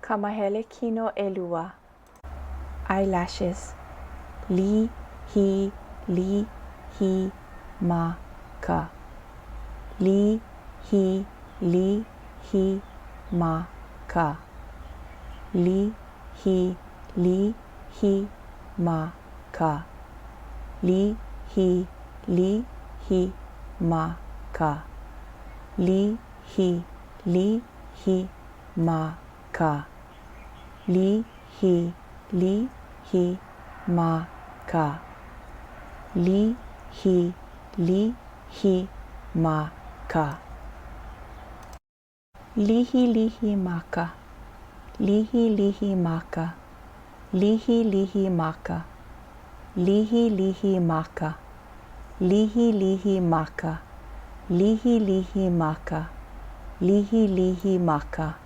Kamahele kino elua. Eyelashes. Li, hi, ma, ka. Li, hi, ma, ka. Li, hi, ma, ka. Li, hi, ma, ka. Li, hi, ma, ka. Li, hi, ma, ka. Li, hi, ma, ka. Lihi maka. Lihi maka. Lihi maka. Lihi maka. Lihi maka. Lihi maka. Lihi maka.